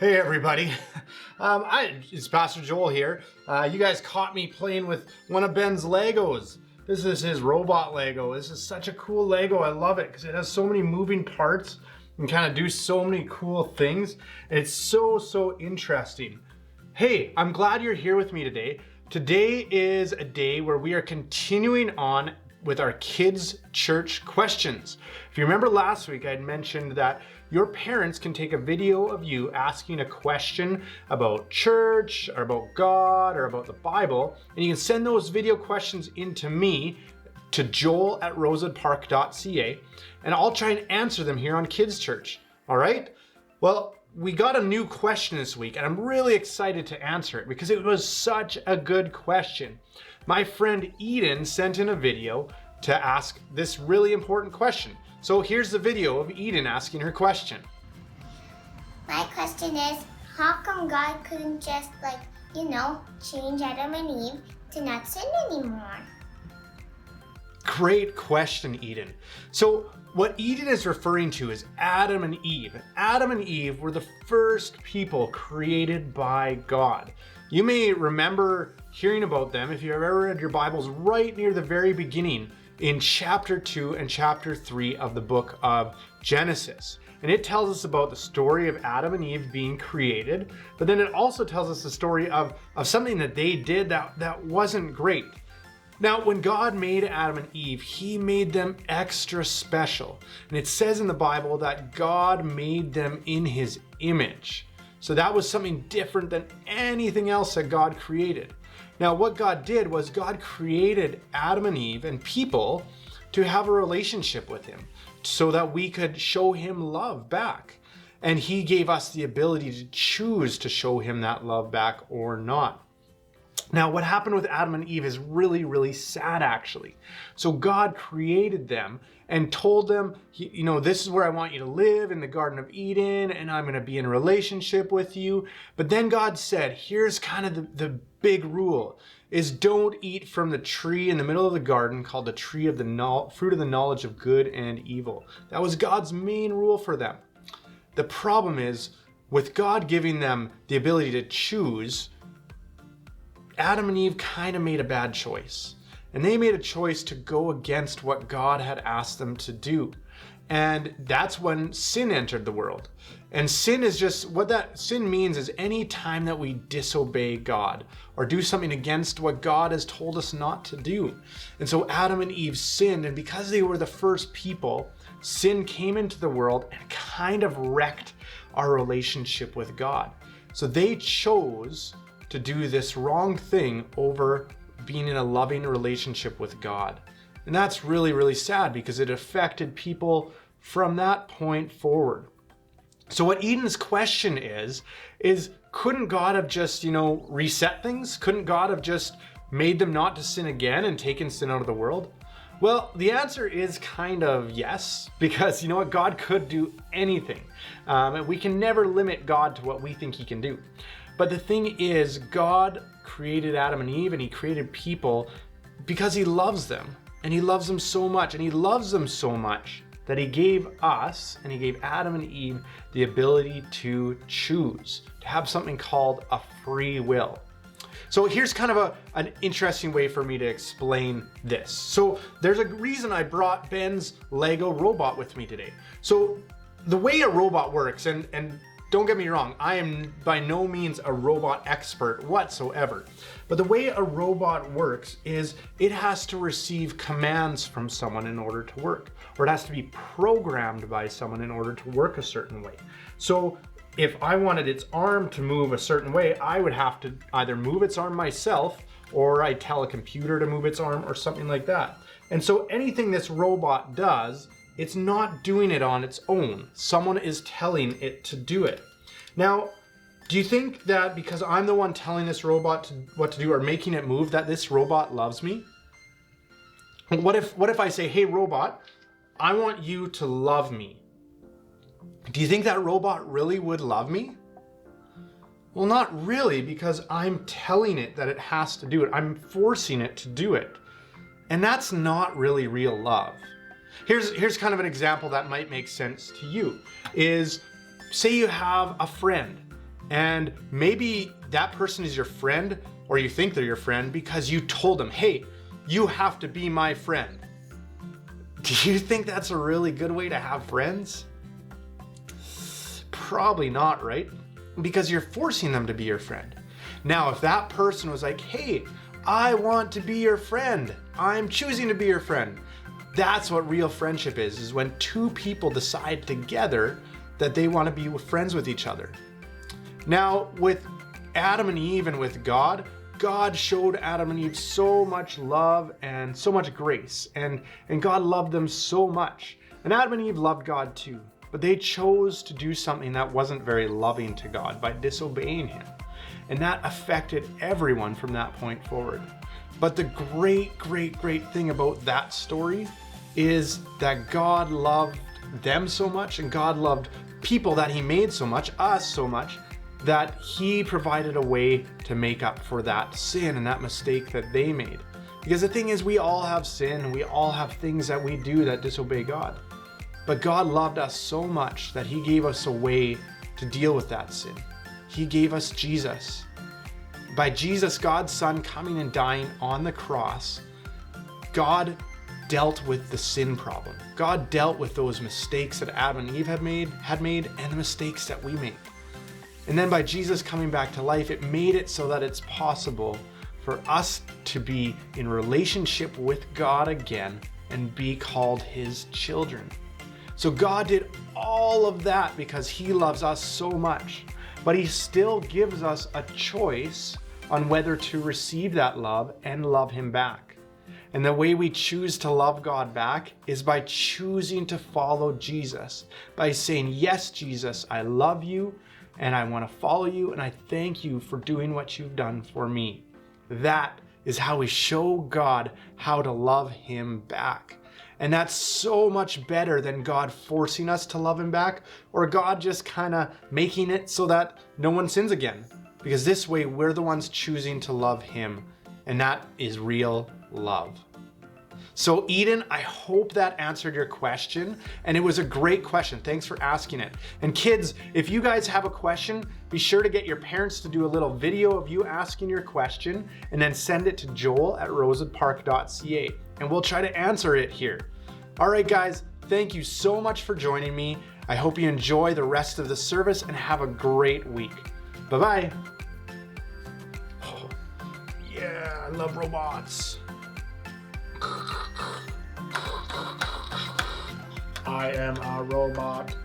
Hey everybody, it's Pastor Joel here. You guys caught me playing with one of Ben's Legos. This is his robot Lego. This is such a cool Lego. I love it because it has so many moving parts and kind of do so many cool things. And it's so interesting. Hey, I'm glad you're here with me today. Today is a day where we are continuing on with our kids' church questions. If you remember last week, I had mentioned that your parents can take a video of you asking a question about church or about God or about the Bible, and you can send those video questions in to me, to joel@rosewoodpark.ca, and I'll try and answer them here on Kids Church. All right? Well, we got a new question this week, and I'm really excited to answer it because it was such a good question. My friend Eden sent in a video to ask this really important question. So here's the video of Eden asking her question. My question is, how come God couldn't just change Adam and Eve to not sin anymore? Great question, Eden. So what Eden is referring to is Adam and Eve. Adam and Eve were the first people created by God. You may remember hearing about them if you've ever read your Bibles right near the very beginning in chapter 2 and chapter 3 of the book of Genesis. And it tells us about the story of Adam and Eve being created, but then it also tells us the story of something that they did that wasn't great. Now, when God made Adam and Eve, he made them extra special. And it says in the Bible that God made them in his image. So that was something different than anything else that God created. Now, what God did was God created Adam and Eve and people to have a relationship with him so that we could show him love back. And he gave us the ability to choose to show him that love back or not. Now, what happened with Adam and Eve is really sad, actually. So God created them and told them, this is where I want you to live, in the Garden of Eden, and I'm going to be in a relationship with you. But then God said, here's kind of the big rule, is don't eat from the tree in the middle of the garden called the tree of the fruit of the knowledge of good and evil. That was God's main rule for them. The problem is, with God giving them the ability to choose, Adam and Eve kind of made a bad choice. And they made a choice to go against what God had asked them to do. And that's when sin entered the world. And sin is just, what that sin means is any time that we disobey God or do something against what God has told us not to do. And so Adam and Eve sinned, and because they were the first people, sin came into the world and kind of wrecked our relationship with God. So they chose to do this wrong thing over being in a loving relationship with God. And that's really sad because it affected people from that point forward. So what Eden's question is couldn't God have just, reset things? Couldn't God have just made them not to sin again and taken sin out of the world? Well, the answer is kind of yes, because you know what? God could do anything. And we can never limit God to what we think he can do. But the thing is, God created Adam and Eve and he created people because he loves them. And he loves them so much. And he loves them so much that he gave us, and he gave Adam and Eve, the ability to choose, to have something called a free will. So here's kind of an interesting way for me to explain this. So there's a reason I brought Ben's Lego robot with me today. So the way a robot works, and don't get me wrong, I am by no means a robot expert whatsoever. But the way a robot works is it has to receive commands from someone in order to work, or it has to be programmed by someone in order to work a certain way. So if I wanted its arm to move a certain way, I would have to either move its arm myself, or I tell a computer to move its arm, or something like that. And so anything this robot does, it's not doing it on its own. Someone is telling it to do it. Now, do you think that because I'm the one telling this robot what to do or making it move, that this robot loves me? What if I say, hey robot, I want you to love me? Do you think that robot really would love me? Well, not really, because I'm telling it that it has to do it. I'm forcing it to do it. And that's not really real love. Here's kind of an example that might make sense to you, is say you have a friend And maybe that person is your friend, or you think they're your friend because you told them, hey, you have to be my friend. Do you think that's a really good way to have friends? Probably not, right? Because you're forcing them to be your friend. Now, if that person was like, hey, I want to be your friend, I'm choosing to be your friend. That's what real friendship is when two people decide together that they want to be friends with each other. Now, with Adam and Eve and with God, God showed Adam and Eve so much love and so much grace, and God loved them so much. And Adam and Eve loved God too, but they chose to do something that wasn't very loving to God by disobeying him. And that affected everyone from that point forward. But the great thing about that story is that God loved them so much, and God loved people that he made so much, us so much, that he provided a way to make up for that sin and that mistake that they made. Because the thing is, we all have sin, we all have things that we do that disobey God. But God loved us so much that he gave us a way to deal with that sin. He gave us Jesus. By Jesus, God's Son, coming and dying on the cross, God dealt with the sin problem. God dealt with those mistakes that Adam and Eve had made, and the mistakes that we made. And then by Jesus coming back to life, it made it so that it's possible for us to be in relationship with God again and be called his children. So God did all of that because he loves us so much, but he still gives us a choice on whether to receive that love and love him back. And the way we choose to love God back is by choosing to follow Jesus, by saying, yes, Jesus, I love you, and I want to follow you, and I thank you for doing what you've done for me. That is how we show God how to love him back. And that's so much better than God forcing us to love him back, or God just kind of making it so that no one sins again. Because this way, we're the ones choosing to love him, and that is real love. So Eden, I hope that answered your question, and it was a great question. Thanks for asking it. And kids, if you guys have a question, be sure to get your parents to do a little video of you asking your question and then send it to joel@rosewoodpark.ca, and we'll try to answer it here. All right, guys, thank you so much for joining me. I hope you enjoy the rest of the service and have a great week. Bye-bye. Oh, yeah, I love robots. I am a robot.